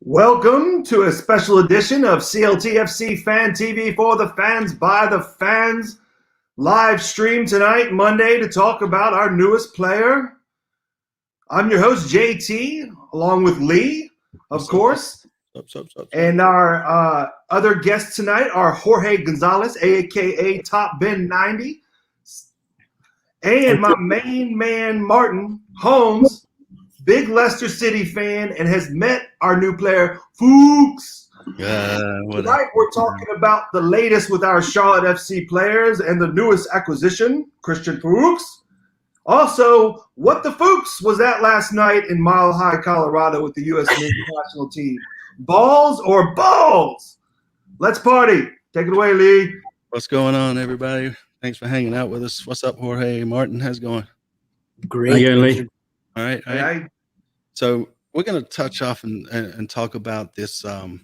Welcome to a special edition of CLTFC Fan TV for the fans by the fans. Live stream tonight, Monday, to talk about our newest player. I'm your host, JT, along with Lee, of course. And our other guests tonight are Jorge Gonzalez, a.k.a. Top Ben 90, and my main man, Martin Holmes, big Leicester City fan, and has met our new player, Fuchs. Tonight we're talking about the latest with our Charlotte FC players and the newest acquisition, Christian Fuchs. Also, what the Fuchs was at last night in Mile High, Colorado with the U.S. men's national team. Balls or balls? Let's party. Take it away, Lee. What's going on, everybody? Thanks for hanging out with us. What's up, Jorge? Martin, how's it going? Great. How you doing, Lee? All right. So we're going to touch off and talk about this the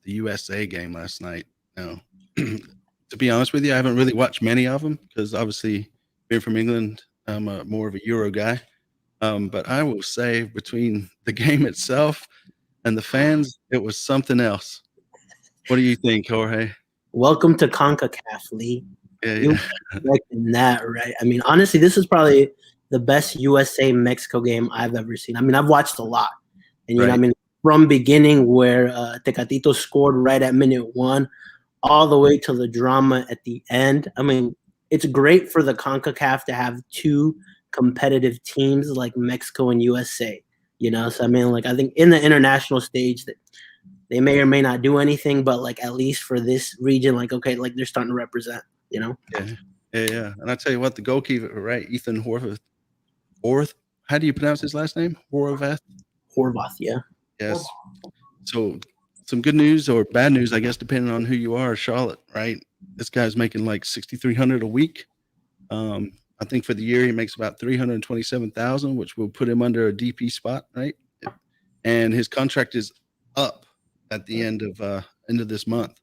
USA game last night. Now, to be honest with you, I haven't really watched many of them because obviously being from England, I'm more of a Euro guy. But I will say between the game itself and the fans, it was something else. What do you think, Jorge? Welcome to CONCACAF, Lee. Yeah. You expecting that, right? I mean, honestly, this is probably the best USA-Mexico game I've ever seen. I mean, I've watched a lot. And, you know, I mean, from beginning where Tecatito scored right at minute 1 all the way to the drama at the end. I mean, it's great for the CONCACAF to have two competitive teams like Mexico and USA, you know? So, I mean, like, I think in the international stage that they may or may not do anything, but, like, at least for this region, like, okay, like, they're starting to represent, you know? Yeah. And I tell you what, the goalkeeper, right, Ethan Horvath, how do you pronounce his last name? Horvath, yeah. Yes. So some good news or bad news, I guess, depending on who you are, Charlotte, right? This guy's making like $6,300 a week. I think for the year he makes about $327,000, which will put him under a DP spot, right? And his contract is up at the end of this month.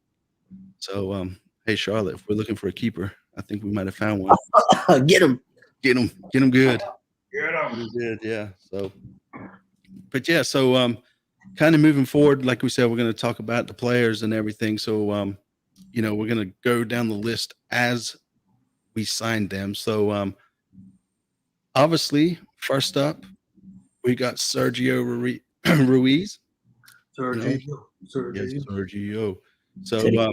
So, hey, Charlotte, if we're looking for a keeper, I think we might have found one. Get him good. Good, yeah. So, but yeah, so kind of moving forward, like we said, we're going to talk about the players and everything. So, you know, we're going to go down the list as we signed them. So, obviously, first up, we got Sergio Ruiz. Sergio. So,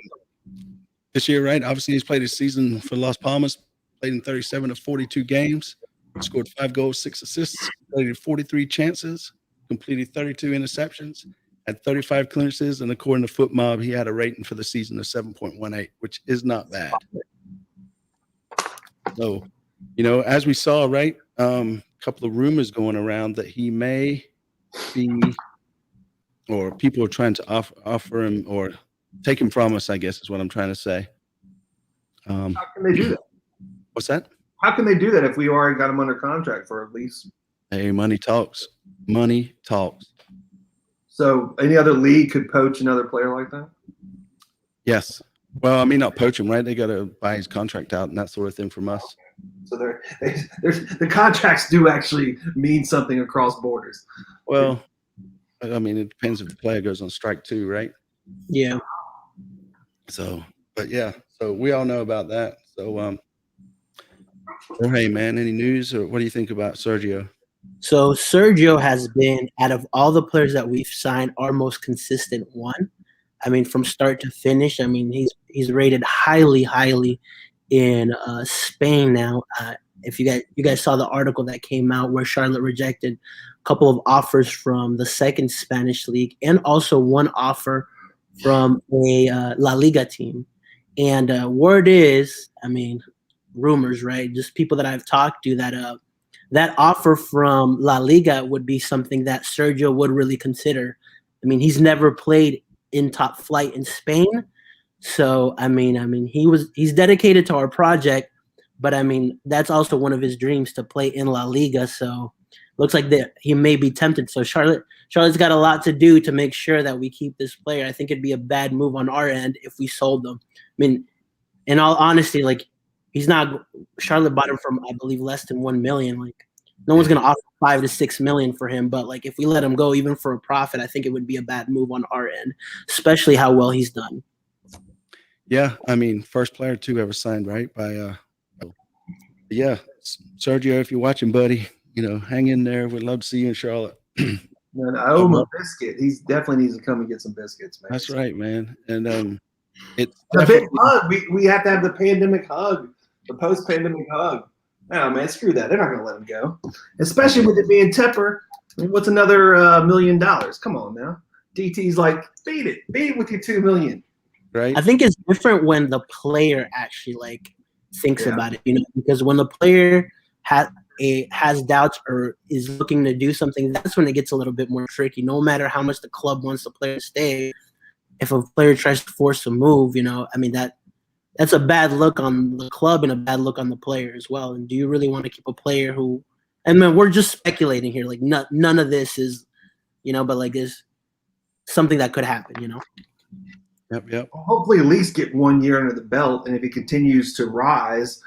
this year, right? Obviously, he's played his season for Las Palmas, played in 37 of 42 games. Scored 5 goals, 6 assists, created 43 chances, completed 32 interceptions, had 35 clearances, and according to FootMob, he had a rating for the season of 7.18, which is not bad. So, you know, as we saw, right, a couple of rumors going around that he may be, or people are trying to offer him or take him from us, I guess is what I'm trying to say. How can they do that? What's that? How can they do that if we already got him under contract for at least? Hey, money talks. Money talks. So any other league could poach another player like that? Yes. Well, I mean, not poach him, right? They got to buy his contract out and that sort of thing from us. So the contracts do actually mean something across borders. Well, I mean, it depends if the player goes on strike too, right? Yeah. So, but yeah, so we all know about that. So, hey, man, any news or what do you think about Sergio? So Sergio has been, out of all the players that we've signed, our most consistent one. I mean, from start to finish, I mean, he's rated highly in Spain now. If you guys saw the article that came out where Charlotte rejected a couple of offers from the second Spanish league and also one offer from a La Liga team. And word is, I mean, rumors, right? Just people that I've talked to that offer from La Liga would be something that Sergio would really consider. I mean, he's never played in top flight in Spain. So, I mean, he's dedicated to our project, but I mean, that's also one of his dreams to play in La Liga. So looks like that he may be tempted. So Charlotte's got a lot to do to make sure that we keep this player. I think it'd be a bad move on our end if we sold him. I mean, in all honesty, like, Charlotte bought him from, I believe, less than $1 million. Like, no one's going to offer $5 to $6 million for him. But like, if we let him go even for a profit, I think it would be a bad move on our end, especially how well he's done. Yeah, I mean, first player to ever signed, right? Yeah, Sergio, if you're watching, buddy, hang in there. We'd love to see you in Charlotte. Man, I owe him a biscuit. He definitely needs to come and get some biscuits, man. That's right, man. And it's a big hug. We have to have the pandemic hug, the post-pandemic hug. No, man, screw that. They're not going to let him go, especially with it being Tepper. I mean, what's another $1 million? Come on now. DT's like, beat it with your $2 million. Right. I think it's different when the player actually like thinks about it, because when the player has doubts or is looking to do something, that's when it gets a little bit more tricky. No matter how much the club wants the player to stay, if a player tries to force a move, I mean, that's a bad look on the club and a bad look on the player as well. And do you really want to keep a player who, and then we're just speculating here, like none of this is, but like is something that could happen, Yep. Well, hopefully at least get 1 year under the belt. And if he continues to rise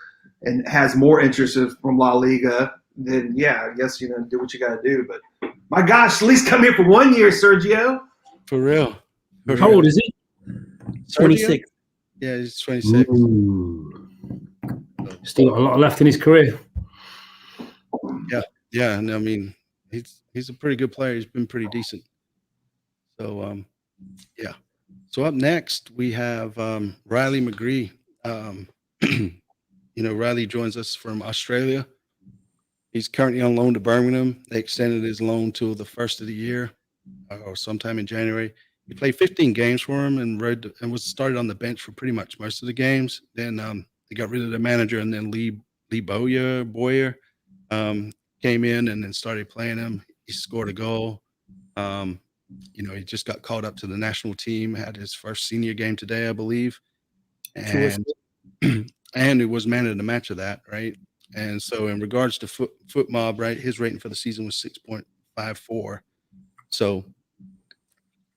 and has more interest from La Liga, then yeah, I guess, do what you got to do. But my gosh, at least come here for 1 year, Sergio. For real. How old is he? 26. Yeah, he's 26. Still got a lot left in his career. Yeah, and I mean, he's a pretty good player. He's been pretty decent. So, yeah. So up next we have Riley McGree. Riley joins us from Australia. He's currently on loan to Birmingham. They extended his loan till the first of the year, or sometime in January. He played 15 games for him and was started on the bench for pretty much most of the games. Then they got rid of the manager, and then Lee Boyer came in and then started playing him. He scored a goal. He just got called up to the national team, had his first senior game today, I believe. And it was man of the match of that, right? And so in regards to Foot Mob, right, his rating for the season was 6.54. So,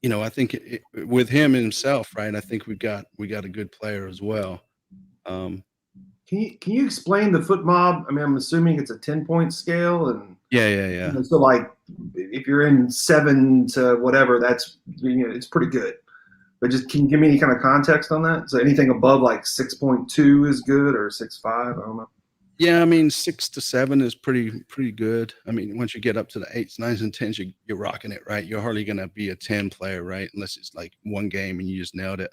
I think with him himself, right, I think we got a good player as well. Can you explain the Foot Mob? I mean, I'm assuming it's a 10-point scale, and yeah. So like, if you're in 7 to whatever, that's it's pretty good. But just can you give me any kind of context on that? So anything above like 6.2 is good, or 6.5? I don't know. Yeah, I mean 6 to 7 is pretty good. I mean, once you get up to the 8s, 9s, and 10s, you're rocking it, right? You're hardly gonna be a 10 player, right? Unless it's like one game and you just nailed it.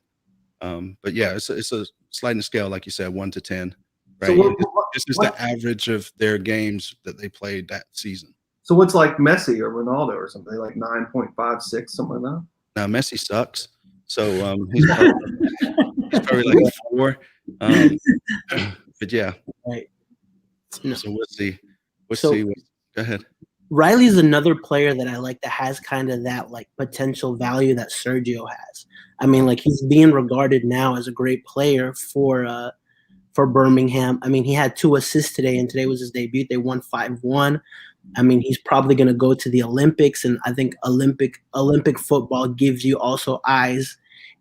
But yeah, it's a sliding scale, like you said, 1 to 10. Right. So this is the average of their games that they played that season. So what's like Messi or Ronaldo or something, like 9.56, something like that? Now Messi sucks. So he's probably like a 4. But yeah. Right. So we'll see. Go ahead. Riley's another player that I like that has kind of that like potential value that Sergio has. I mean, like he's being regarded now as a great player for Birmingham. I mean, he had 2 assists today, and today was his debut. They won 5-1. I mean, he's probably going to go to the Olympics, and I think Olympic football gives you also eyes.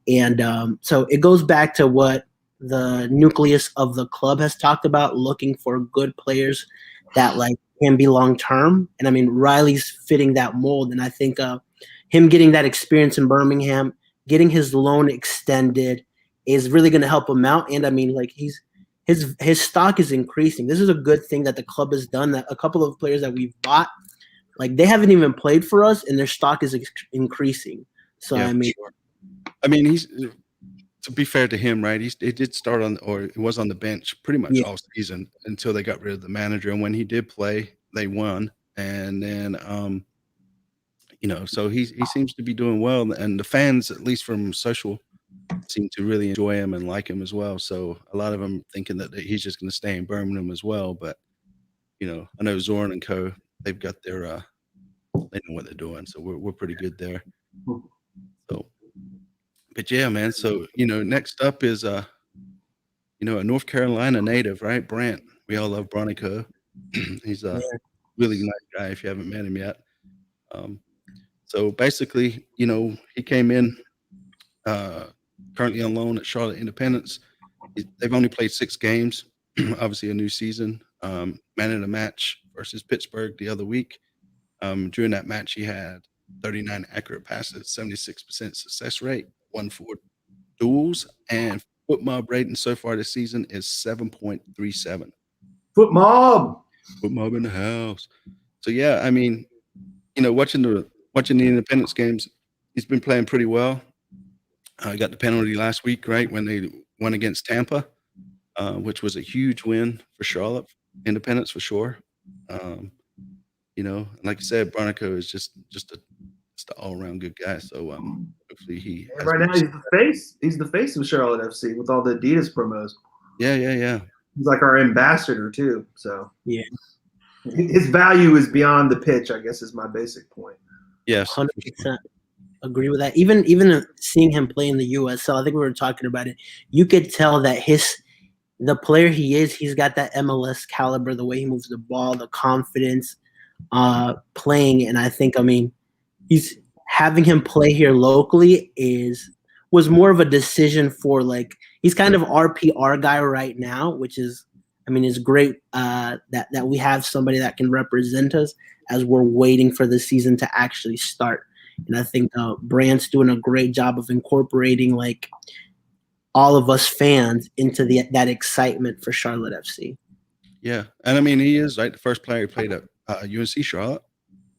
And so it goes back to what the nucleus of the club has talked about, looking for good players that like can be long-term. And I mean, Riley's fitting that mold. And I think him getting that experience in Birmingham, getting his loan extended is really going to help him out. And I mean, like his stock is increasing. This is a good thing that the club has done, that a couple of players that we've bought, like they haven't even played for us and their stock is increasing. So, yeah, I mean, he's, to be fair to him, right? He did start he was on the bench pretty much all season until they got rid of the manager. And when he did play, they won. And then, so he seems to be doing well. And the fans, at least from social, seem to really enjoy him and like him as well. So a lot of them thinking that he's just going to stay in Birmingham as well. But, I know Zorn and co, they've got their, they know what they're doing. So we're pretty good there. So, but yeah, man. So, next up is, a North Carolina native, right? Brandt. We all love Bronico. He's a really nice guy if you haven't met him yet. So basically, he came in, currently on loan at Charlotte Independence. They've only played 6 games, obviously a new season. Man of the match versus Pittsburgh the other week. During that match, he had 39 accurate passes, 76% success rate, 1 4 duels, and foot mob rating so far this season is 7.37. Foot mob. Foot mob in the house. So yeah, I mean, watching the Independence games, he's been playing pretty well. He got the penalty last week, right, when they won against Tampa, which was a huge win for Charlotte Independence for sure. Like I said, Bronico is just an all-around good guy. So hopefully he. Right now he's the face. He's the face of Charlotte FC with all the Adidas promos. Yeah. He's like our ambassador too. So yeah, his value is beyond the pitch, I guess, is my basic point. Yes, 100% agree with that. Even seeing him play in the USL, I think we were talking about it. You could tell that the player he is, he's got that MLS caliber, the way he moves the ball, the confidence, playing. And I think, he's having him play here locally was more of a decision for he's kind of our PR guy right now, which is, is great that we have somebody that can represent us as we're waiting for the season to actually start. And I think Brandt's doing a great job of incorporating all of us fans into that excitement for Charlotte FC. Yeah, and he is the first player who played at UNC Charlotte.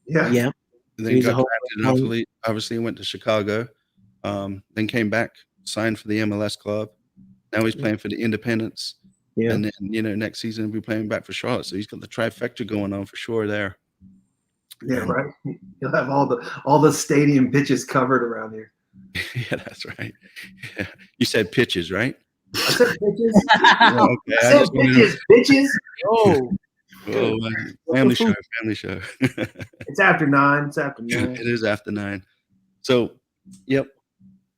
Yeah. And then got drafted, obviously went to Chicago, then came back, signed for the MLS club. Now he's playing for the Independence. Yeah. And then, next season he'll be playing back for Charlotte. So he's got the trifecta going on for sure there. Yeah, right. He'll have all the stadium pitches covered around here. Yeah, that's right. Yeah. You said pitches, right? I said pitches. Okay. I said pitches, bitches. Oh. Well, family show. It's after 9. It is after 9. So, yep.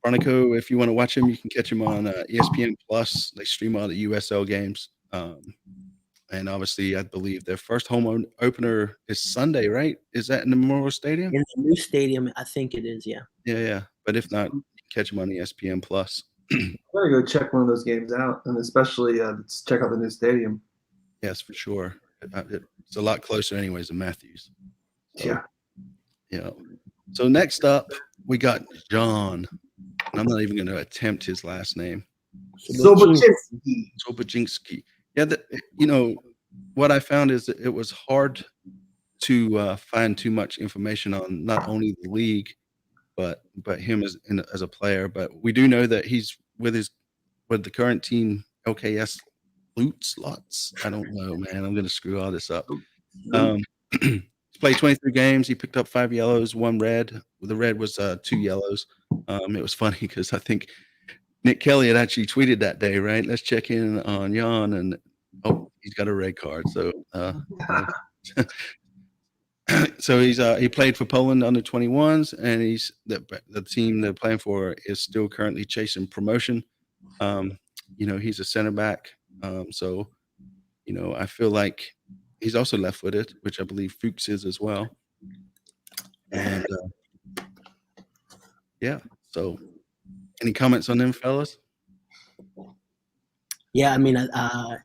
Bronico, if you want to watch him, you can catch him on ESPN Plus. They stream all the USL games. And obviously, I believe their first home opener is Sunday, right? Is that in the Memorial Stadium? In the new stadium, I think it is, yeah. Yeah. But if not, you can catch him on ESPN Plus. I'm going to go check one of those games out, and especially let's check out the new stadium. Yes, for sure. It's a lot closer anyways than Matthews. So, yeah. So next up, we got John. And I'm not even going to attempt his last name. Sobociński. Yeah, what I found is that it was hard to find too much information on not only the league, but him as a player. But we do know that he's with the current team, LKS Lutz. I don't know, man. I'm going to screw all this up. He's played 23 games. He picked up 5 yellows, 1 red. The red was 2 yellows. It was funny because I think Nick Kelly had actually tweeted that day, right? Let's check in on Jan, and he's got a red card. So, so he played for Poland under 21s, and he's the team they're playing for is still currently chasing promotion. He's a center back. So, I feel like he's also left-footed, which I believe Fuchs is as well. And yeah, so any comments on them, fellas? Yeah,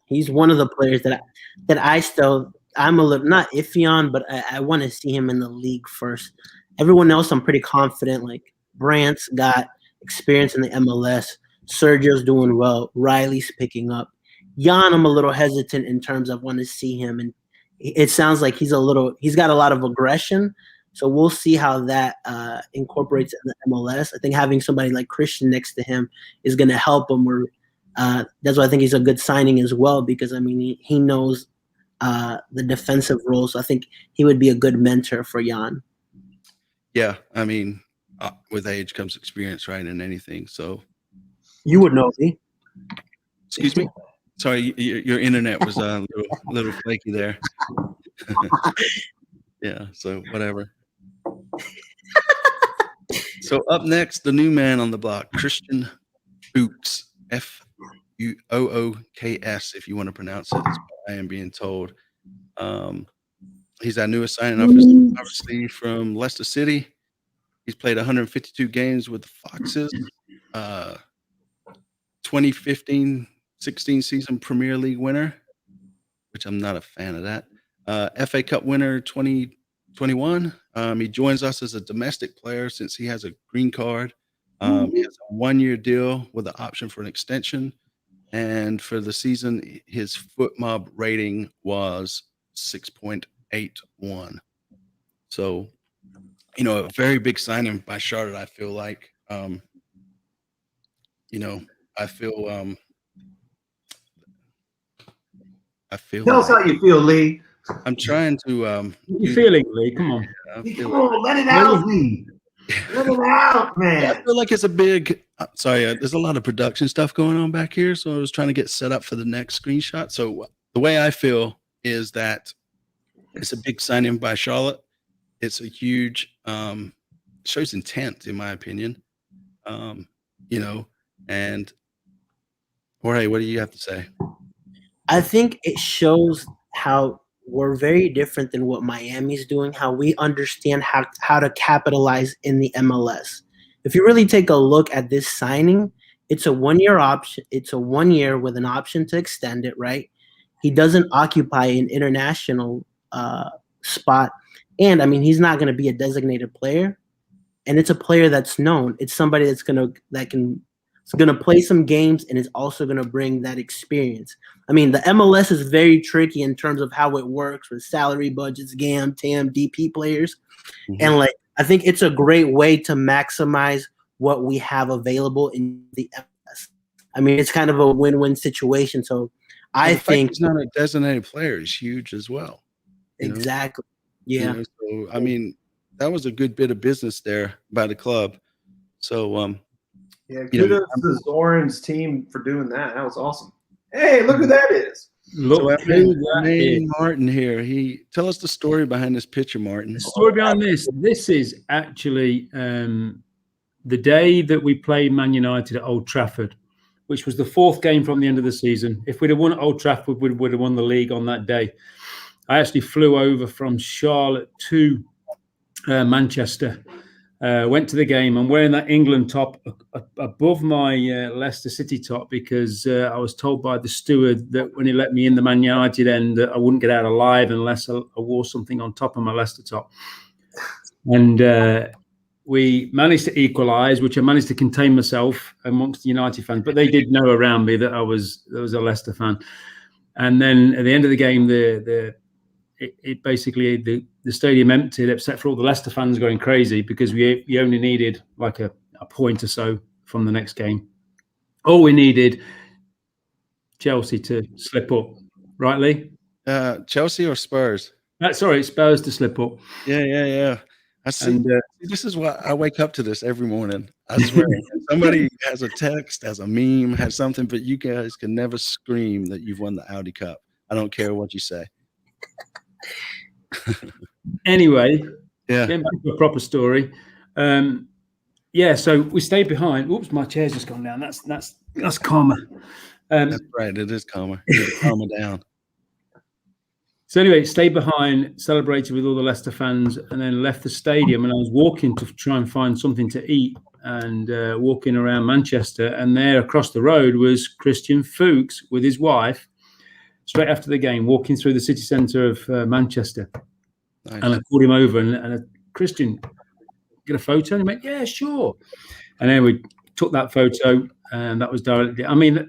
he's one of the players that I'm a little not iffy on, but I want to see him in the league first. Everyone else, I'm pretty confident. Brandt's got experience in the MLS. Sergio's doing well. Riley's picking up. Jan, I'm a little hesitant in terms of want to see him, and it sounds like he's got a lot of aggression. So we'll see how that incorporates in the MLS. I think having somebody like Christian next to him is going to help him. That's why I think he's a good signing as well, because he knows the defensive role. So I think he would be a good mentor for Jan. Yeah, with age comes experience, right, in anything. So you would know me. Excuse me. Sorry, your internet was a little flaky there. Yeah, so whatever. So up next, the new man on the block, Christian Fuchs, Fuooks, if you want to pronounce it. That's what I am being told. He's our newest signing, obviously from Leicester City. He's played 152 games with the Foxes. 2015-16 season Premier League winner, which I'm not a fan of that. FA Cup winner 2016 21. He joins us as a domestic player since he has a green card. He has a 1-year deal with the option for an extension. And for the season, his foot mob rating was 6.81. So, a very big signing by Charlotte, I feel like. I feel Tell us how you feel, Lee. I'm trying to. You feeling, Lee? Come on. Come on, let it out, Lee. Let it out, man. I feel like it's a big. There's a lot of production stuff going on back here, so I was trying to get set up for the next screenshot. So the way I feel is that it's a big signing by Charlotte. It's a huge shows intent, in my opinion. And Jorge, what do you have to say? I think it shows how we're very different than what Miami's doing, how we understand how to capitalize in the MLS. If you really take a look at this signing, it's a 1-year option. It's a 1 year with an option to extend it, right? He doesn't occupy an international spot. And, he's not going to be a designated player. And it's a player that's known. It's somebody that's going to play some games and is also going to bring that experience. The MLS is very tricky in terms of how it works with salary budgets, GAM, TAM, DP players. Mm-hmm. And I think it's a great way to maximize what we have available in the MLS. It's kind of a win-win situation. So I think he's not a designated player is huge as well. Exactly. Yeah. So, that was a good bit of business there by the club. So, kudos to Zoran's team for doing that. That was awesome. Hey, look who that is. Look who that is. Martin here. Tell us the story behind this picture, Martin. The story behind this. This is actually the day that we played Man United at Old Trafford, which was the 4th game from the end of the season. If we'd have won at Old Trafford, we would have won the league on that day. I actually flew over from Charlotte to Manchester. Went to the game. I'm wearing that England top above my Leicester City top because I was told by the steward that when he let me in the Man United end, that I wouldn't get out alive unless I wore something on top of my Leicester top. And we managed to equalise, which I managed to contain myself amongst the United fans. But they did know around me that I was a Leicester fan. And then at the end of the game, it basically the stadium emptied except for all the Leicester fans going crazy because we only needed like a point or so from the next game. All we needed Chelsea to slip up, right, Lee? Chelsea or Spurs? Sorry, Spurs to slip up. Yeah. I see. And, this is why I wake up to this every morning. I swear. Somebody has a text, has a meme, has something, but you guys can never scream that you've won the Audi Cup. I don't care what you say. Anyway, getting back to a proper story. So we stayed behind. Oops, my chair's just gone down. That's karma. That's right. It is karma. Karma down. So anyway, stayed behind, celebrated with all the Leicester fans, and then left the stadium. And I was walking to try and find something to eat, and walking around Manchester. And there across the road was Christian Fuchs with his wife. Straight after the game, walking through the city centre of Manchester. Nice. And I called him over and Christian, get a photo? And he went, yeah, sure. And then we took that photo, and that was directly.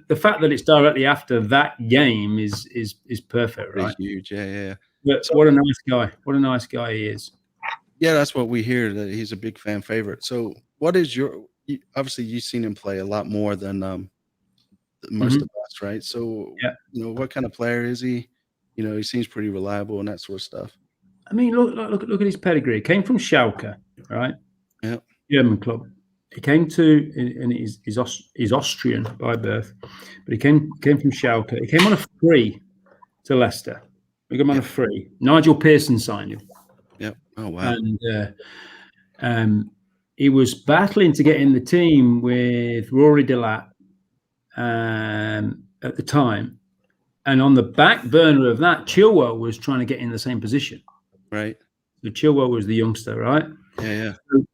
The fact that it's directly after that game is perfect, right? It's huge, yeah. But so, what a nice guy! What a nice guy he is. Yeah, that's what we hear. That he's a big fan favorite. So, what is obviously you've seen him play a lot more than most of us, right? So, what kind of player is he? He seems pretty reliable and that sort of stuff. Look at his pedigree. He came from Schalke, right? Yeah, German club. He came to, and he's Austrian by birth, but he came from Schalke. He came on a free to Leicester. We got him on a free. Nigel Pearson signed him. Yep. Oh wow. And he was battling to get in the team with Rory Delat at the time, and on the back burner of that, Chilwell was trying to get in the same position. Right. So Chilwell was the youngster, right? Yeah. So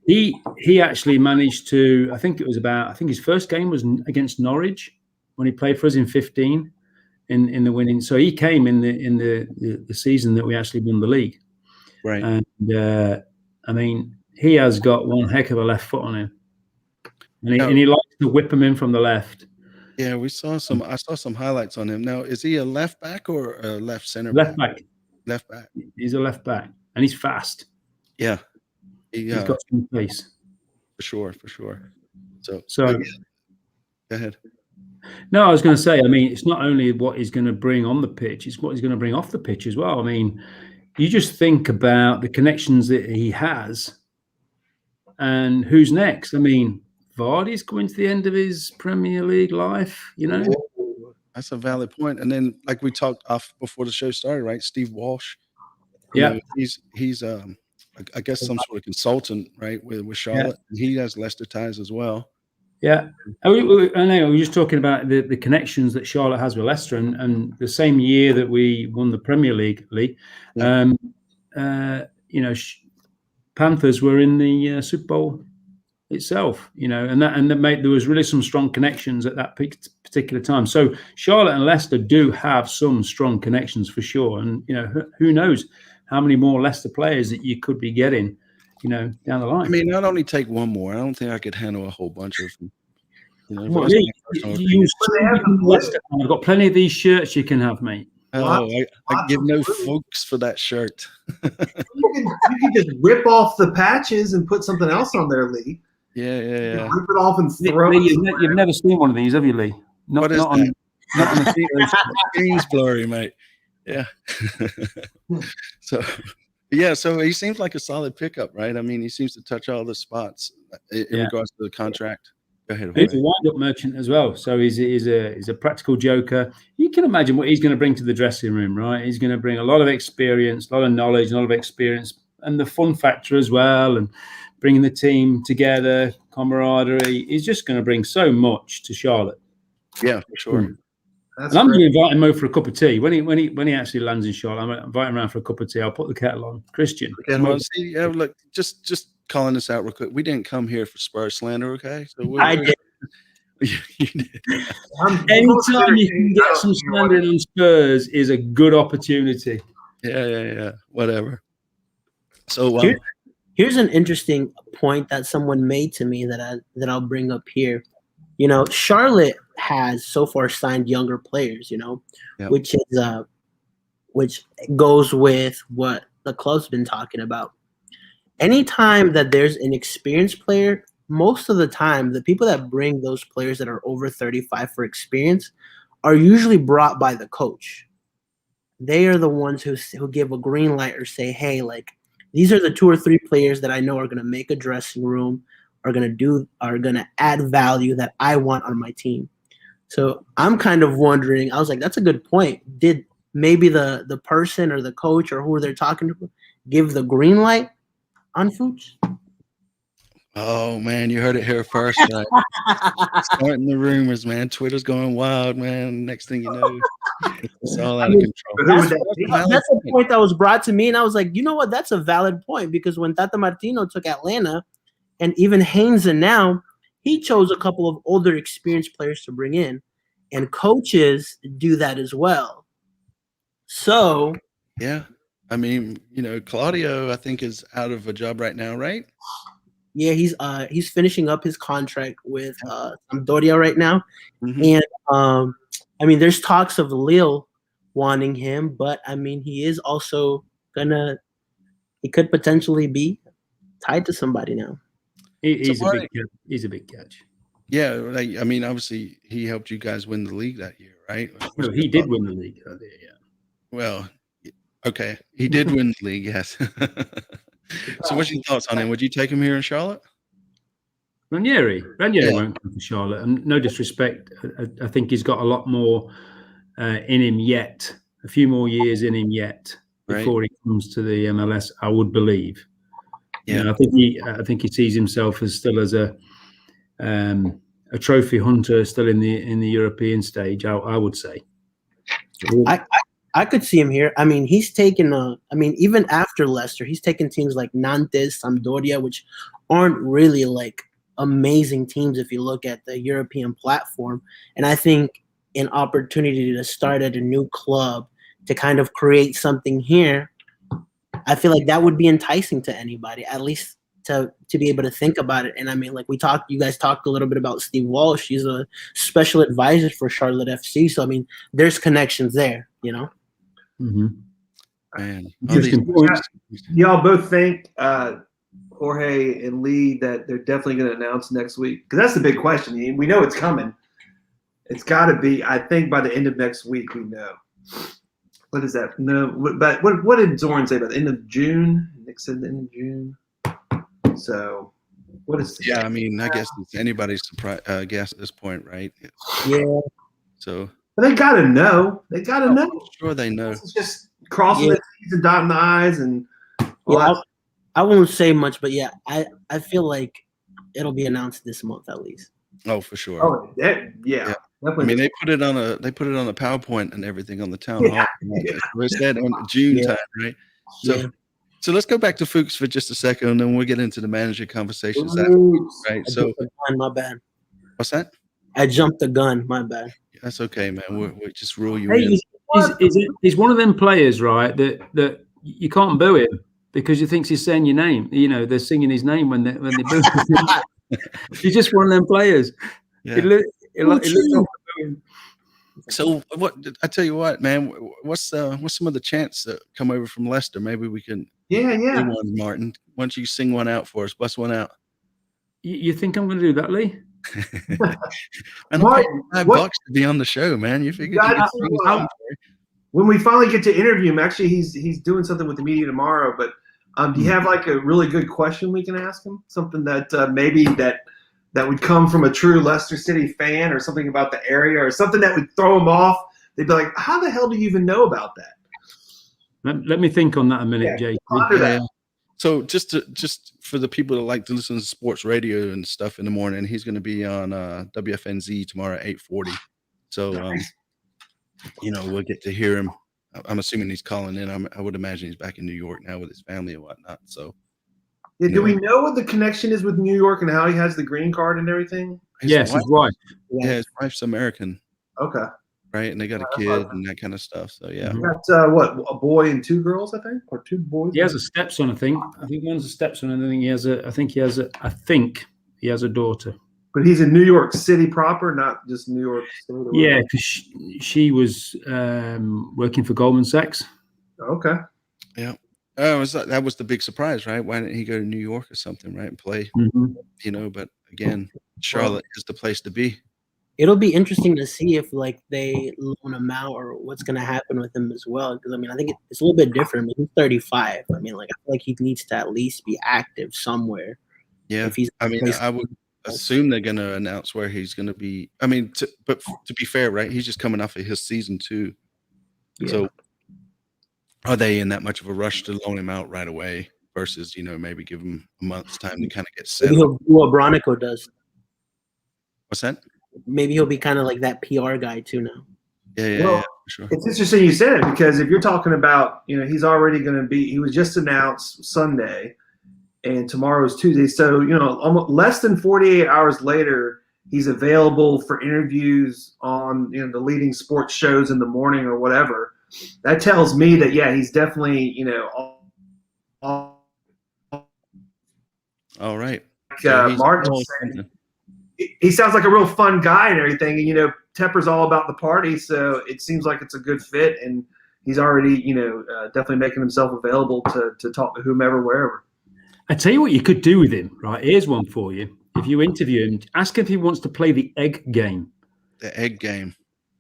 he actually managed to. I think his first game was against Norwich when he played for us in 15 in the winning. So he came in the season that we actually won the league. Right. And I mean, he has got one heck of a left foot on him, and he likes to whip him in from the left. Yeah, I saw some highlights on him. Now, is he a left back or a left center Left back? back. Left back. He's a left back, and he's fast. Yeah. He's got some pace. For sure. So go ahead. No, I was going to say, I mean, it's not only what he's going to bring on the pitch, it's what he's going to bring off the pitch as well. I mean, you just think about the connections that he has and who's next. I mean, Vardy's coming to the end of his Premier League life, you know? That's a valid point. And then, like we talked off before the show started, right? Steve Walsh. Yeah. He's I guess some sort of consultant, right, with Charlotte. Yeah. He has Leicester ties as well. Yeah. I know we were just talking about the connections that Charlotte has with Leicester, and the same year that we won the Premier League, Panthers were in the Super Bowl itself, you know, and that there was really some strong connections at that particular time. So Charlotte and Leicester do have some strong connections for sure, and you know, who knows how many more Leicester players that you could be getting, you know, down the line. I mean, I'd only take one more. I don't think I could handle a whole bunch of them. You know, I've got plenty of these shirts you can have, mate. Oh, I give no Fuchs for that shirt. You can just rip off the patches and put something else on there, Lee. Yeah. Rip it off and throw it. You've never seen one of these, have you, Lee? What is that? Not on the screen's blurry, mate. Yeah. So he seems like a solid pickup, right? I mean, he seems to touch all the spots in regards to the contract. Go ahead. He's a wind-up merchant as well, so he's a practical joker. You can imagine what he's going to bring to the dressing room, right? He's going to bring a lot of experience, a lot of knowledge, a lot of experience, and the fun factor as well, and bringing the team together, camaraderie. He's just going to bring so much to Charlotte. Yeah, for sure. That's and I'm going to invite him over for a cup of tea when he actually lands in Charlotte. I'm going to invite him around for a cup of tea. I'll put the kettle on. Christian. Look, just calling this out real quick. We didn't come here for Spurs slander, okay? So I did. You did. Anytime you can get some slander on Spurs is a good opportunity. Yeah. Whatever. So here's an interesting point that someone made to me that I'll bring up here. You know, Charlotte has so far signed younger players, you know, which goes with what the club's been talking about. Anytime that there's an experienced player, most of the time, the people that bring those players that are over 35 for experience are usually brought by the coach. They are the ones who give a green light or say, hey, like, these are the 2 or 3 players that I know are going to make a dressing room, are going to add value that I want on my team. So I'm kind of wondering, I was like, that's a good point. Did maybe the person or the coach or who they're talking to give the green light on Fuchs? Oh, man, you heard it here first. Right? Starting the rumors, man. Twitter's going wild, man. Next thing you know, it's all out of control. That's a point that was brought to me, and I was like, you know what? That's a valid point, because when Tata Martino took Atlanta, and even Heinze now, he chose a couple of older, experienced players to bring in, and coaches do that as well. So, yeah, I mean, you know, Claudio, I think, is out of a job right now, right? Yeah, he's finishing up his contract with Sampdoria right now, and I mean, there's talks of Lille wanting him, but I mean, he is also he could potentially be tied to somebody now. He's a big catch. Yeah, like, I mean, obviously, he helped you guys win the league that year, right? No, he did win the league that year, yeah. Well, okay, he did win the league, yes. So what's your thoughts on him? Would you take him here in Charlotte? Ranieri won't come to Charlotte. And no disrespect, I think he's got a lot more in him yet, a few more years in him yet before he comes to the MLS, I would believe. Yeah, you know, I think he sees himself as still as a trophy hunter, still in the European stage. I would say. I could see him here. I mean, he's taken even after Leicester, he's taken teams like Nantes, Sampdoria, which aren't really like amazing teams if you look at the European platform. And I think an opportunity to start at a new club to kind of create something here, I feel like that would be enticing to anybody, at least to be able to think about it. And I mean, like you guys talked a little bit about Steve Walsh. He's a special advisor for Charlotte FC. So I mean, there's connections there, you know. Mm-hmm. Man, y'all both think Jorge and Lee that they're definitely going to announce next week? Because that's the big question. We know it's coming. It's got to be. I think by the end of next week we know. What is that? No, but what did Zorn say about the end of June? Nick said the end of June. So, what is? Yeah, I mean, I guess it's anybody's guess at this point, right? Yeah. So. But they got to know. They got to know. Sure, they know. It's just crossing the T's and dotting the I's and. I won't say much, but yeah, I feel like it'll be announced this month at least. Oh, for sure. Oh, yeah. I mean, they put it on a PowerPoint and everything on the town hall. We said on June time, right? So let's go back to Fuchs for just a second, and then we'll get into the manager conversations afterwards, right? My bad. What's that? I jumped the gun. My bad. That's okay, man. We'll just rule you in. He's one of them players, right? That you can't boo him because he thinks he's saying your name. You know, they're singing his name when they boo him. He's just one of them players. Yeah. So what? I tell you what, man. What's some of the chants that come over from Leicester? Maybe we can. Yeah. Do one, Martin. Why don't you sing one out for us? Bust one out. You think I'm going to do that, Lee? And Martin, $5 to be on the show, man. You figured. When we finally get to interview him, actually, he's doing something with the media tomorrow. But do you have like a really good question we can ask him? Something that maybe that would come from a true Leicester City fan, or something about the area, or something that would throw him off. They'd be like, "How the hell do you even know about that?" Let me think on that a minute, Jake. Yeah. So just for the people that like to listen to sports radio and stuff in the morning, he's going to be on WFNZ tomorrow at 8:40. So nice. We'll get to hear him. I'm assuming he's calling in. I would imagine he's back in New York now with his family and whatnot. So. Yeah, do we know what the connection is with New York and how he has the green card and everything? Yes, his wife. Yeah, his wife's American. Okay. Right, and they got a kid and that kind of stuff. So yeah. That's a boy and two girls, I think, or two boys. He has a stepson, I think. I think one's a stepson, and I think he has a daughter. But he's in New York City proper, not just New York State. Yeah, because she was working for Goldman Sachs. Okay. Yeah. That was the big surprise, right? Why didn't he go to New York or something, right, and play? Mm-hmm. But again, Charlotte is the place to be. It'll be interesting to see if like they loan him out or what's going to happen with him as well. Because I mean, I think it's a little bit different. I mean, he's 35. I mean, like I feel like he needs to at least be active somewhere. Yeah. I would assume they're going to announce where he's going to be. I mean, but to be fair, right? He's just coming off of his season 2. Yeah. So are they in that much of a rush to loan him out right away versus, maybe give him a month's time to kind of get set? Maybe he'll do what Bronico does. What's that? Maybe he'll be kind of like that PR guy too now. Yeah, for sure. It's interesting you said it, because if you're talking about, he's already going to be, he was just announced Sunday and tomorrow's Tuesday. So, almost less than 48 hours later, he's available for interviews on, the leading sports shows in the morning or whatever. That tells me that, yeah, he's definitely, all right. Like, Martin said, he sounds like a real fun guy and everything. And, Tepper's all about the party. So it seems like it's a good fit. And he's already, definitely making himself available to talk to whomever, wherever. I tell you what you could do with him, right? Here's one for you. If you interview him, ask him if he wants to play the egg game. The egg game.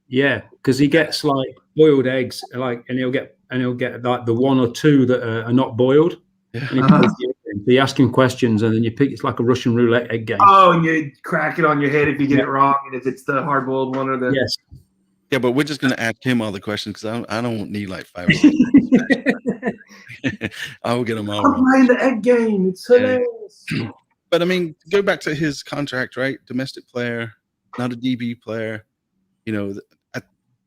Yeah, because he gets like boiled eggs, and he'll get like the 1 or 2 that are not boiled. Yeah. And you ask him questions, and then you pick. It's like a Russian roulette egg game. Oh, and you crack it on your head if you get it wrong, and if it's the hard-boiled one or the yes. Yeah, but we're just gonna ask him all the questions because I don't need like 5. I will get them all. I'm playing the egg game. It's hilarious. Yeah. But I mean, go back to his contract, right? Domestic player, not a DB player.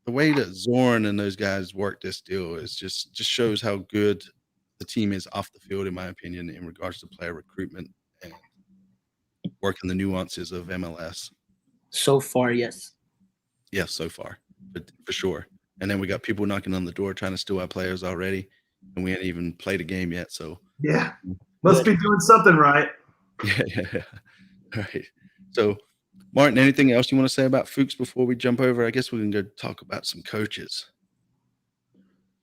The way that Zorn and those guys work this deal is just shows how good the team is off the field, in my opinion, in regards to player recruitment and working the nuances of MLS. So far, yes. Yes, so far, but for sure. And then we got people knocking on the door trying to steal our players already. and we hadn't even played a game yet. So yeah, must be doing something right. Yeah. All right. So, Martin, anything else you want to say about Fuchs before we jump over? I guess we can go talk about some coaches.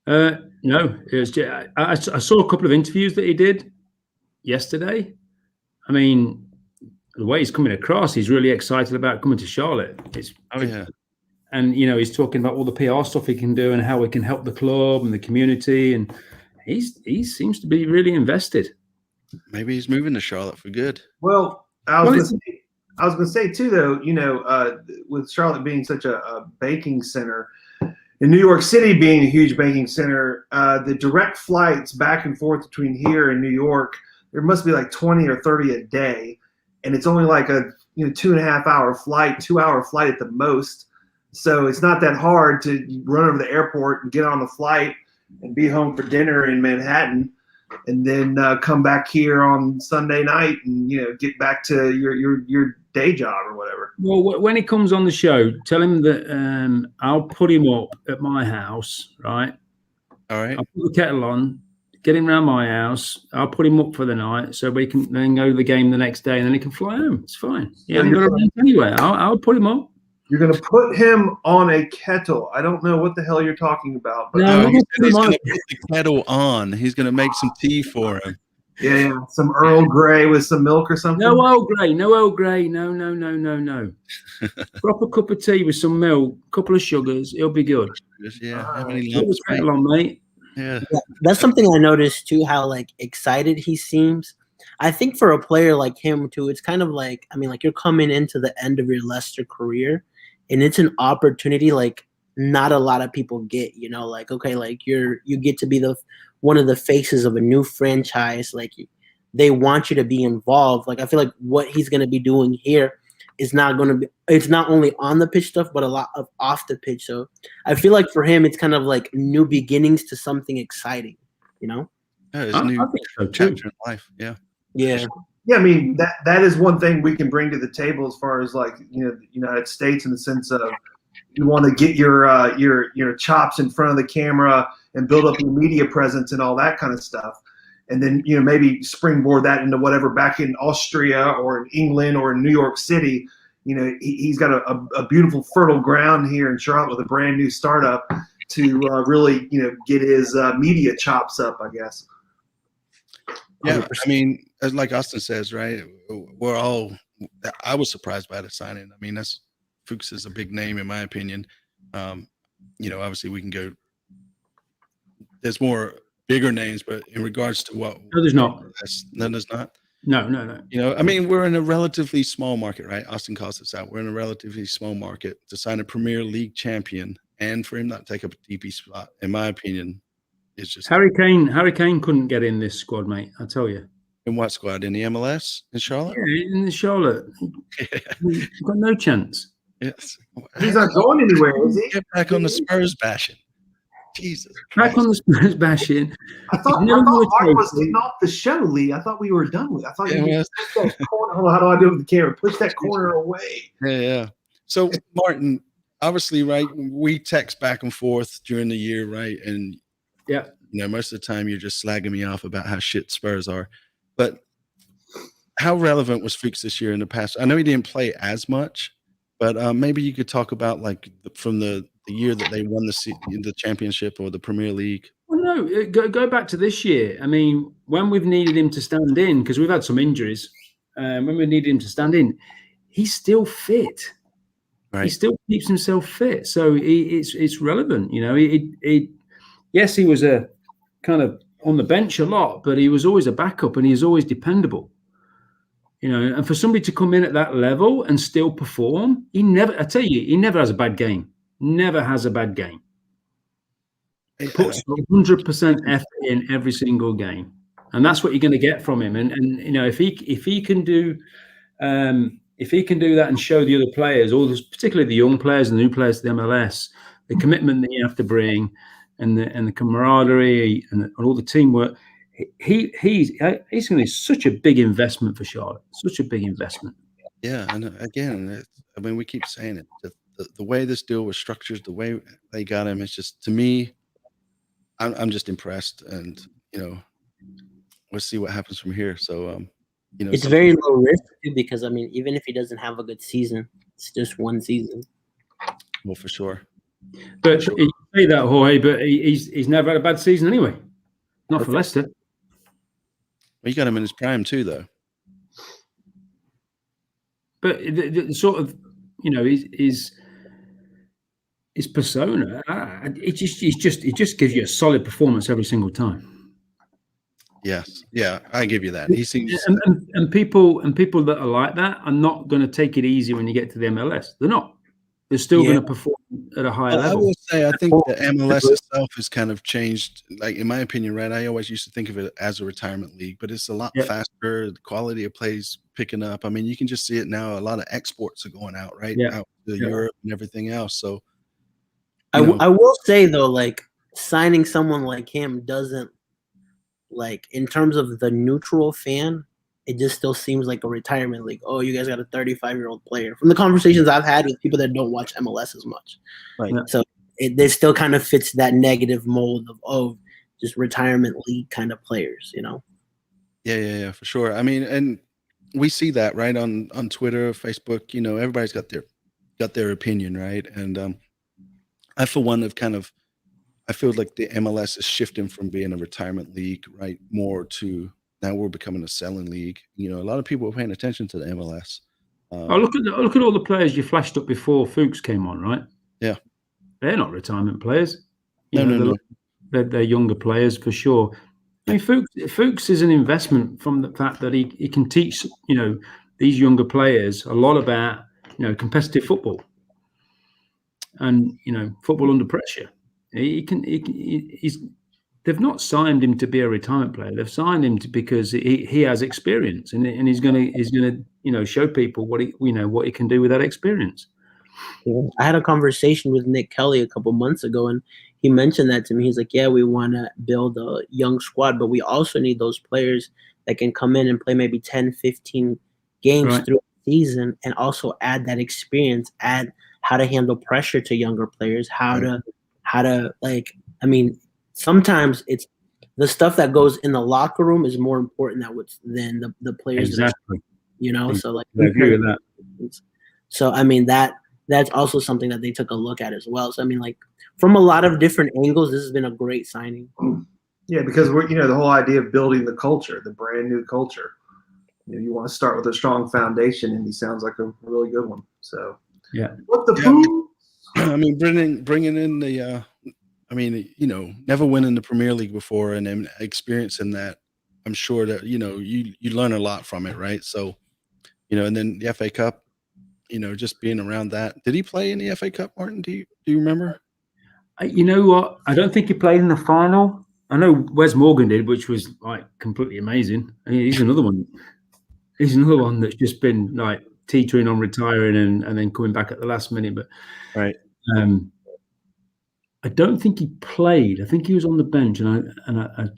No, it was just, I saw a couple of interviews that he did yesterday. I mean, the way he's coming across, he's really excited about coming to Charlotte. And he's talking about all the PR stuff he can do and how he can help the club and the community, and he seems to be really invested. Maybe he's moving to Charlotte for good. Well, I was going to say too, though, with Charlotte being such a banking center, and New York City being a huge banking center, the direct flights back and forth between here and New York, there must be like 20 or 30 a day, and it's only like a 2.5 hour flight, 2 hour flight at the most. So it's not that hard to run over the airport and get on the flight and be home for dinner in Manhattan, and then come back here on Sunday night and get back to your day job or whatever. Well, when he comes on the show, tell him that I'll put him up at my house, right? All right. I'll put the kettle on, get him around my house. I'll put him up for the night so we can then go to the game the next day, and then he can fly home. It's fine. Yeah, I'm going to anyway. I'll put him up. You're going to put him on a kettle. I don't know what the hell you're talking about. But no, he's going to put the kettle on. He's going to make some tea for him. Yeah, some Earl Grey with some milk or something. No Earl Grey. No. Proper cup of tea with some milk, couple of sugars. It'll be good. Yeah. Put the kettle on, mate. Yeah. That's something I noticed too, how excited he seems. I think for a player like him too, it's kind of like you're coming into the end of your Leicester career, and it's an opportunity not a lot of people get. You get to be one of the faces of a new franchise. They want you to be involved. I feel like what he's going to be doing here is not going to be. It's not only on the pitch stuff, but a lot of off the pitch. So I feel like for him, it's kind of like new beginnings to something exciting. Yeah, it's a new chapter in life. Yeah. Yeah. Yeah, I mean that is one thing we can bring to the table as far as the United States, in the sense of you want to get your chops in front of the camera and build up your media presence and all that kind of stuff, and then maybe springboard that into whatever back in Austria or in England or in New York City. He's got a beautiful fertile ground here in Charlotte with a brand new startup to really get his media chops up, I guess. Yeah, I mean, like Austin says, right? I was surprised by the signing. I mean, Fuchs is a big name in my opinion. Obviously we can go. There's more bigger names, but in regards to what? No, there's not. No, there's not. No. I mean, we're in a relatively small market, right? Austin calls this out. We're in a relatively small market to sign a Premier League champion, and for him not to take up a DP spot, in my opinion. It's just Harry Kane couldn't get in this squad, mate. I tell you. In what squad? In the MLS in Charlotte? Yeah, in the Charlotte. He's got no chance. Yes. He's not going anywhere, is he? Get back on the Spurs bashing. Jesus. Back on the Spurs bashing. I thought Mark was getting off the show, Lee. I thought we were done with it. I thought you push that corner. Hold on, how do I do it with the camera? Push that corner away. Yeah. So, Martin, obviously, right, we text back and forth during the year, right? And yeah, most of the time you're just slagging me off about how shit Spurs are. But how relevant was Fuchs this year in the past? I know he didn't play as much, but maybe you could talk about from the year that they won the championship or the Premier League. Well, no, go back to this year. I mean, when we've needed him to stand in, because we've had some injuries, when we needed him to stand in, he's still fit. Right. He still keeps himself fit, so it's relevant. Yes, he was a kind of on the bench a lot, but he was always a backup and he was always dependable. And for somebody to come in at that level and still perform, he never has a bad game. Never has a bad game. He puts 100% effort in every single game. And that's what you're going to get from him. And if he can do that and show the other players, particularly the young players and the new players to the MLS, the commitment that you have to bring, and the camaraderie and all the teamwork, he's going to be such a big investment for Charlotte. Such a big investment. Yeah, and again, we keep saying it. The way this deal was structured, the way they got him, it's just, to me, I'm just impressed, and we'll see what happens from here. So it's very low risk too, because I mean, even if he doesn't have a good season, it's just one season. Well, for sure. But you say that, Jorge, but he's never had a bad season anyway. Not for Leicester. Well, you got him in his prime too, though. But the sort of, his persona, it just gives you a solid performance every single time. Yes, yeah, I give you that. He seems, and people that are like that are not going to take it easy when you get to the MLS. They're not. They're still going to perform at a higher level. I will say, I think the MLS itself has kind of changed. Like, in my opinion, right? I always used to think of it as a retirement league, but it's a lot faster. The quality of plays picking up. I mean, you can just see it now. A lot of exports are going out, right? Out to Europe and everything else. So, I will say though, like signing someone like him doesn't, like, in terms of the neutral fan, it just still seems like a retirement league. Oh, you guys got a 35-year-old player. From the conversations I've had with people that don't watch MLS as much. Right. Yeah. So it still kind of fits that negative mold of, just retirement league kind of players, Yeah, for sure. I mean, and we see that, right, on Twitter, Facebook, everybody's got their opinion, right? And I, for one, I feel like the MLS is shifting from being a retirement league, right, more to now we're becoming a selling league. A lot of people are paying attention to the MLS. Look at all the players you flashed up before Fuchs came on, right? Yeah, they're not retirement players. No. They're younger players for sure. I mean, Fuchs is an investment from the fact that he can teach these younger players a lot about competitive football and football under pressure. They've not signed him to be a retirement player. They've signed him because he has experience, and he's gonna show people what he can do with that experience. Yeah. I had a conversation with Nick Kelly a couple months ago, and he mentioned that to me. He's like, "Yeah, we want to build a young squad, but we also need those players that can come in and play maybe 10, 15 games through the season, and also add that experience, add how to handle pressure to younger players, how to like, I mean." Sometimes it's the stuff that goes in the locker room is more important than the players. Exactly. So like I agree with that. So I mean that's also something that they took a look at as well. So I mean, like, from a lot of different angles, this has been a great signing. Yeah, because we're the whole idea of building the culture, the brand new culture. You want to start with a strong foundation, and he sounds like a really good one. So what the food? I mean, bringing in the. Never winning the Premier League before and then experiencing that, I'm sure that, you learn a lot from it, right? So, and then the FA Cup, just being around that. Did he play in the FA Cup, Martin? Do you remember? You know what? I don't think he played in the final. I know Wes Morgan did, which was like completely amazing. I mean, he's another one. He's another one that's just been like teetering on retiring and then coming back at the last minute. But right. I don't think he played. I think he was on the bench, and I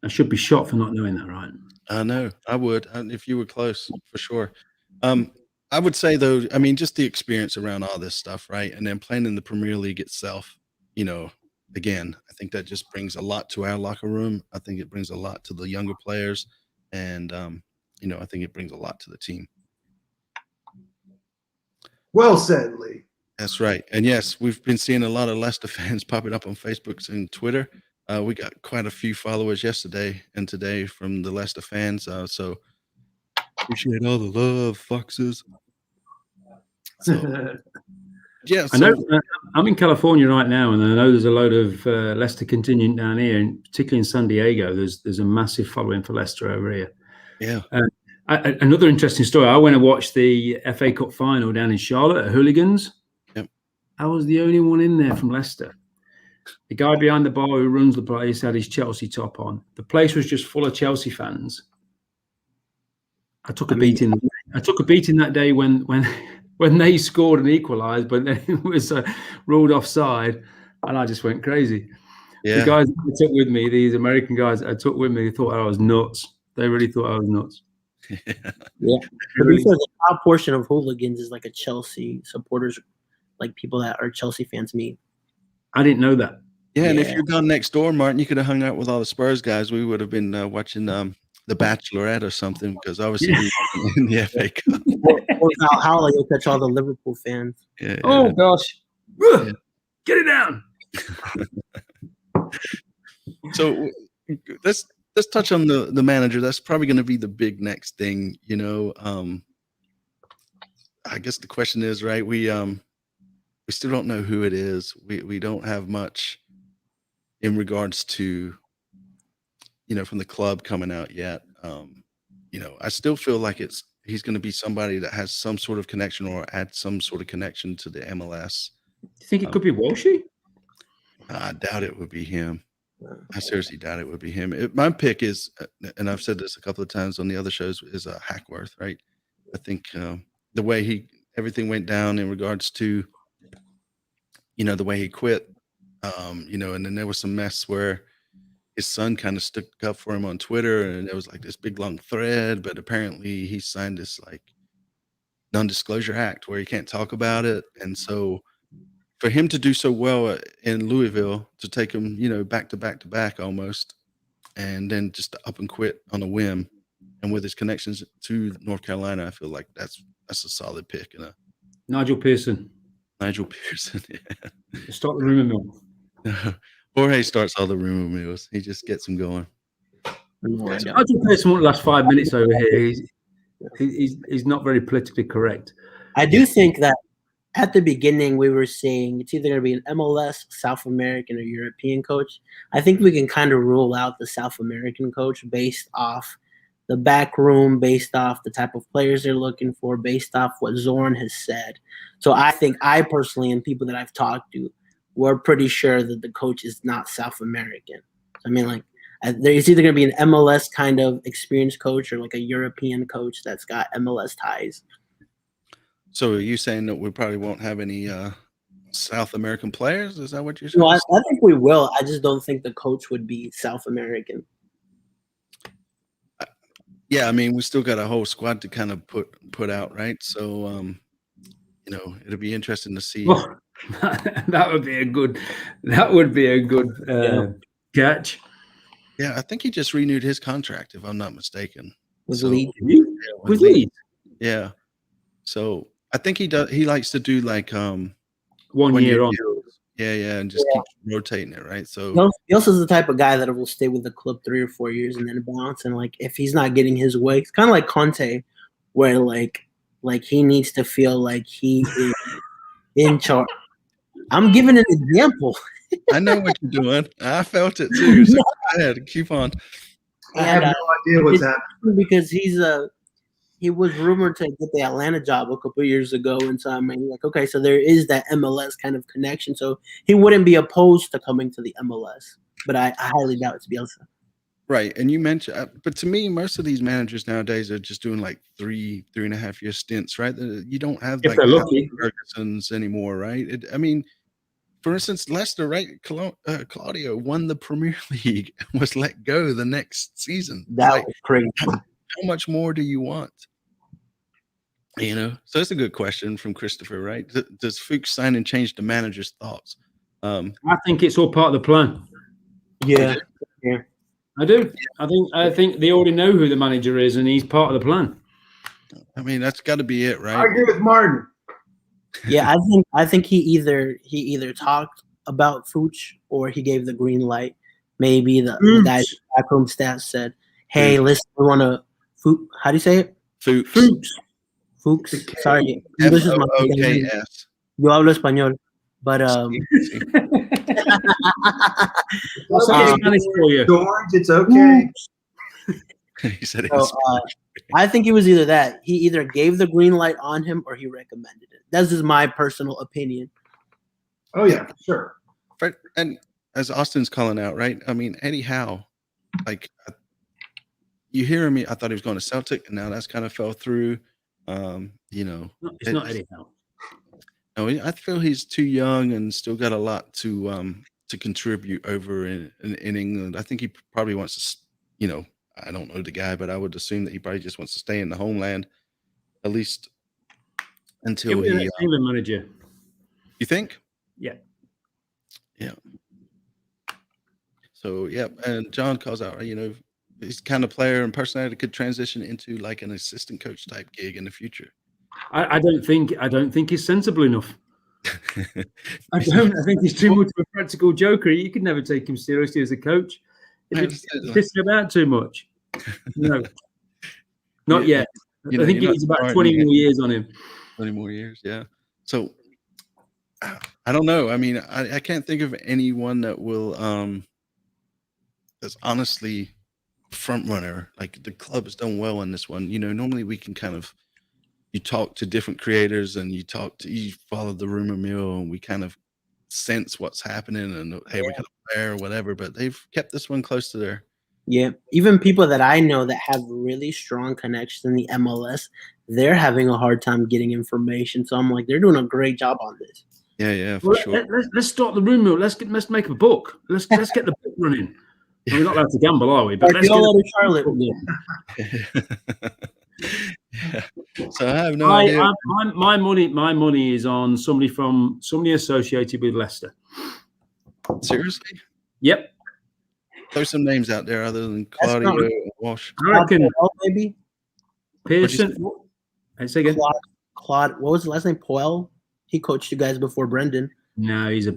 should be shot for not knowing that, right? I know. I would, if you were close, for sure. I would say, though, I mean, just the experience around all this stuff, right? And then playing in the Premier League itself, again, I think that just brings a lot to our locker room. I think it brings a lot to the younger players, and I think it brings a lot to the team. Well said, Lee. That's right. And yes, we've been seeing a lot of Leicester fans popping up on Facebook and Twitter. We got quite a few followers yesterday and today from the Leicester fans. So appreciate all the love, Foxes. So, I know I'm in California right now, and I know there's a load of Leicester contingent down here, and particularly in San Diego. There's a massive following for Leicester over here. Yeah. Another interesting story. I went and watched the FA Cup final down in Charlotte at Hooligans. I was the only one in there from Leicester. The guy behind the bar who runs the place had his Chelsea top on. The place was just full of Chelsea fans. I took a beating. I took a beating that day when they scored and equalised, but then it was ruled offside, and I just went crazy. Yeah. The guys I took with me, these American guys I took with me, thought I was nuts. They really thought I was nuts. Yeah. The top portion of Hooligans is like a Chelsea supporters, like people that are Chelsea fans meet. I didn't know that. Yeah, and if you're down next door, Martin, you could have hung out with all the Spurs guys. We would have been watching The Bachelorette or something, because obviously we were in the FA Cup. Or Valhalla, you'll catch all the Liverpool fans. Yeah, Oh gosh, Yeah. get it down. So let's touch on the manager. That's probably going to be the big next thing. I guess the question is, right? We still don't know who it is. We don't have much in regards to, from the club coming out yet. I still feel like he's going to be somebody that has some sort of connection or add some sort of connection to the MLS. Do you think it could be Walshy? I doubt it would be him. I seriously doubt it would be him. My pick is, and I've said this a couple of times on the other shows, is Hackworth, right? I think the way everything went down in regards to, the way he quit, and then there was some mess where his son kind of stuck up for him on Twitter, and there was like this big long thread, but apparently he signed this like non-disclosure act where he can't talk about it. And so for him to do so well in Louisville, to take him, back to back to back almost, and then just to up and quit on a whim, and with his connections to North Carolina, I feel like that's a solid pick. Nigel Pearson. Yeah. Start the rumor mill. Jorge starts all the rumor mills. He just gets them going. Nigel Pearson won't last 5 minutes over here. He's not very politically correct. I do think that at the beginning we were saying it's either going to be an MLS, South American, or European coach. I think we can kind of rule out the South American coach based off the back room, based off the type of players they're looking for, based off what Zorn has said. So I think I personally, and people that I've talked to, we're pretty sure that the coach is not South American. I mean, like, it's either going to be an MLS kind of experienced coach or like a European coach that's got MLS ties. So are you saying that we probably won't have any South American players? Is that what you're saying? No, I think we will. I just don't think the coach would be South American. Yeah, I mean, we still got a whole squad to kind of put out, right? So, it'll be interesting to see. Well, that would be a good catch. Yeah, I think he just renewed his contract, if I'm not mistaken. With Leeds. With Leeds. Yeah. So I think he does. He likes to do like 1 year on. Yeah, and just keep rotating it, right? So he also is the type of guy that will stay with the club 3 or 4 years and then bounce. And like if he's not getting his way, it's kind of like Conte, where like he needs to feel like he is in charge. I'm giving an example. I know what you're doing. I felt it too. So go ahead, keep on. I have no idea what's happening. Because he was rumored to get the Atlanta job a couple of years ago, and so I'm like, okay, so there is that MLS kind of connection. So he wouldn't be opposed to coming to the MLS, but I highly doubt it's Bielsa. Right, and you mentioned, but to me, most of these managers nowadays are just doing like 3.5 year stints, right? You don't have like Ferguson's anymore, right? I mean, for instance, Leicester, right? Claudio won the Premier League and was let go the next season. That was crazy. How much more do you want? So that's a good question from Christopher, right? Does Fuchs sign and change the manager's thoughts? I think it's all part of the plan. Yeah. I do. I think they already know who the manager is, and he's part of the plan. I mean, that's got to be it, right? I agree with Martin. Yeah, I think he either talked about Fuchs or he gave the green light. Maybe the guys backroom staff said, "Hey, listen, we want to how do you say it? Fuchs. Sorry, English is my F-O-K-S. Yo hablo español, but Spanish for you. George, it's okay. He said it. So, I think it was either that he either gave the green light on him or he recommended it. That's just my personal opinion. Oh yeah, sure. And as Austin's calling out, right? I mean, Eddie Howe, like you hear me. I thought he was going to Celtic, and now that's kind of fell through. It's not Eddie Howe. No, I feel he's too young and still got a lot to contribute over in England. I think he probably wants to, I don't know the guy, but I would assume that he probably just wants to stay in the homeland, at least until he. England manager. You think? Yeah. Yeah. So yeah, and John calls out, he's the kind of player and personality that could transition into like an assistant coach type gig in the future. I don't think he's sensible enough. I think he's too much of a practical joker. You could never take him seriously as a coach. He's pissing about too much. No, not yet. I think he needs about 20 more years on him. 20 more years, yeah. So I don't know. I mean, I can't think of anyone that will that's honestly front runner. Like the club has done well in this one. Normally we can kind of you talk to different creators and you follow the rumor mill and we kind of sense what's happening and hey, we got a player or whatever, but they've kept this one close to their even people that I know that have really strong connections in the MLS, they're having a hard time getting information. So I'm like, they're doing a great job on this. Yeah, for sure. Let's start the rumor mill. Let's make a book. Let's get the book running. We're not allowed to gamble, are we? But let's get Charlotte. Yeah. So I have no idea. My money is on somebody associated with Leicester. Seriously? Yep. Throw some names out there other than Claudio Walsh. I reckon maybe Pearson. Say again. Claude. What was the last name? Poel. He coached you guys before Brendan. No, he's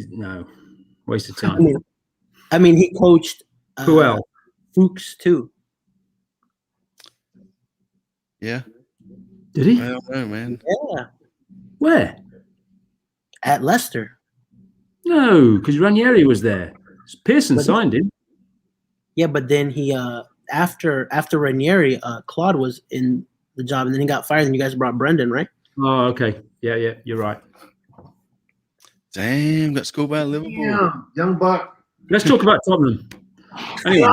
no waste of time. I mean, he coached Poel. Fuchs too. Yeah. Did he? I don't know, man. Yeah. Where? At Leicester. No, because Ranieri was there. Pearson signed him. Yeah, but then he after Ranieri, Claude was in the job, and then he got fired. And you guys brought Brendan, right? Oh, okay. Yeah, you're right. Damn, got schooled by Liverpool. Yeah, young buck. Let's talk about Tottenham. Anyway.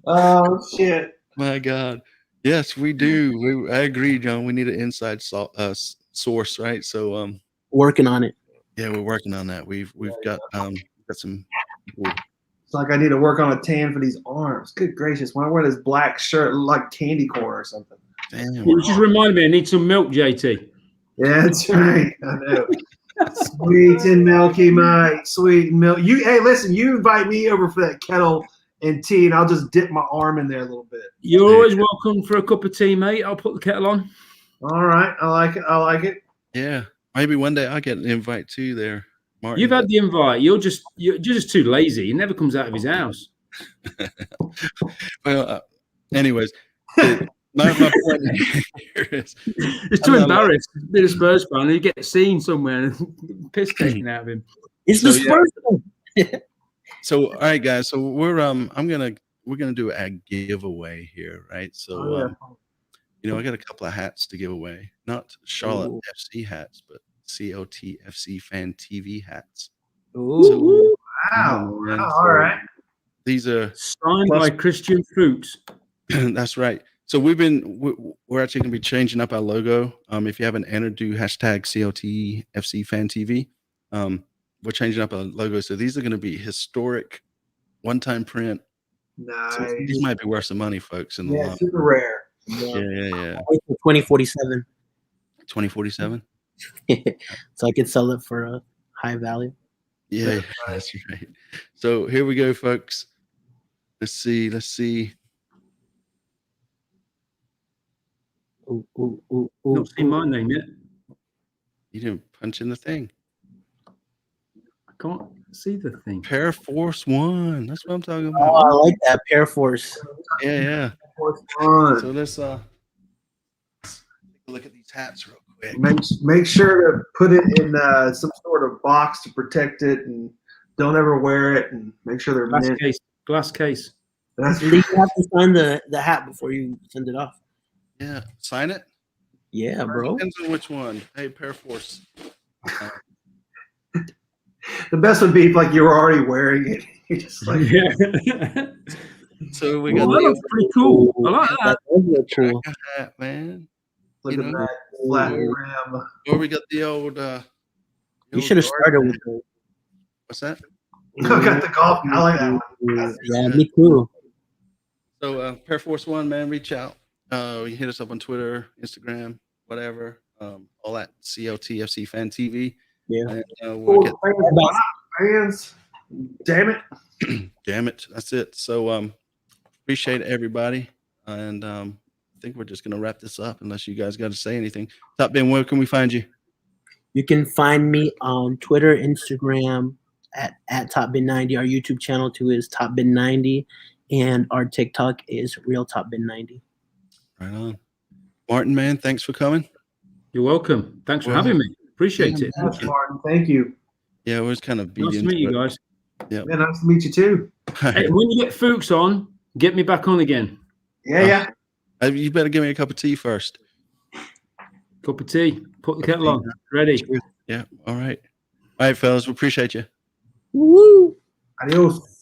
Oh shit! My God. Yes, we do. I agree, John. We need an inside source, right? So, working on it. Yeah, we're working on that. We've got some. It's like I need to work on a tan for these arms. Good gracious! When I wear this black shirt, look like candy corn or something. Damn. You just reminded me. I need some milk, JT. Yeah, that's right. I know. Sweet and milky, mate. Sweet and milk. Hey, listen. You invite me over for that kettle and tea, and I'll just dip my arm in there a little bit. You're always welcome for a cup of tea, mate. I'll put the kettle on. All right, I like it. Yeah, maybe one day I'll get an invite too. There, Martin. You've had the invite. You're just too lazy. He never comes out of his house. Well, anyways, my point here is he's too embarrassed. Be a Spurs fan, and you get seen somewhere and piss taken out of him. It's the Spurs. Yeah. So, all right, guys. So we're gonna do a giveaway here, right? So, I got a couple of hats to give away. Not Charlotte FC hats, but CLTFC Fan TV hats. Ooh! So, Wow! All right. These are signed by Christian Fuchs. That's right. So we're actually going to be changing up our logo. If you haven't entered, do hashtag CLTFC Fan TV. We're changing up our logo. So these are going to be historic, one-time print. Nice. So these might be worth some money, folks. In the long. Super rare. Yeah. 2047. 2047. So I could sell it for a high value. Yeah, that's right. So here we go, folks. Let's see. Not seen my name yet. You didn't punch in the thing. I can't see the thing. Pair Force One. That's what I'm talking about. Oh, I like that Pair Force. Yeah. Force One. So let's take a look at these hats real quick. Make sure to put it in some sort of box to protect it, and don't ever wear it. And make sure they're Glass case. That's You have to sign the hat before you send it off. Yeah, sign it. Yeah, bro. Depends on which one. Hey, Pair Force. The best would be if like you were already wearing it. You're just like, So we got that looks pretty cool. I like that. That's cool. hat, man. look at that flat rim. Or we got the old. You should have started with the. What's that? I got the golf. I like that one. Yeah, me too. So Pair Force One, man, reach out. You can hit us up on Twitter, Instagram, whatever. All that CLTFC Fan TV. Yeah. And, we'll get Fans. Damn it. Damn it. That's it. So appreciate everybody. And I think we're just going to wrap this up unless you guys got to say anything. Top Ben, where can we find you? You can find me on Twitter, Instagram at TopBin90. Our YouTube channel too is TopBin90, and our TikTok is Real TopBin90. Right on. Martin, man, thanks for coming. You're welcome. Thanks for having me. Appreciate it. Yes, Martin. Thank you. Yeah, it was kind of Nice to meet you guys. Yeah. Yeah, nice to meet you too. Hey, when you get Fuchs on, get me back on again. Yeah. You better give me a cup of tea first. Cup of tea. Put the kettle on. Ready. Yeah. All right. All right, fellas. We appreciate you. Woo! Adios.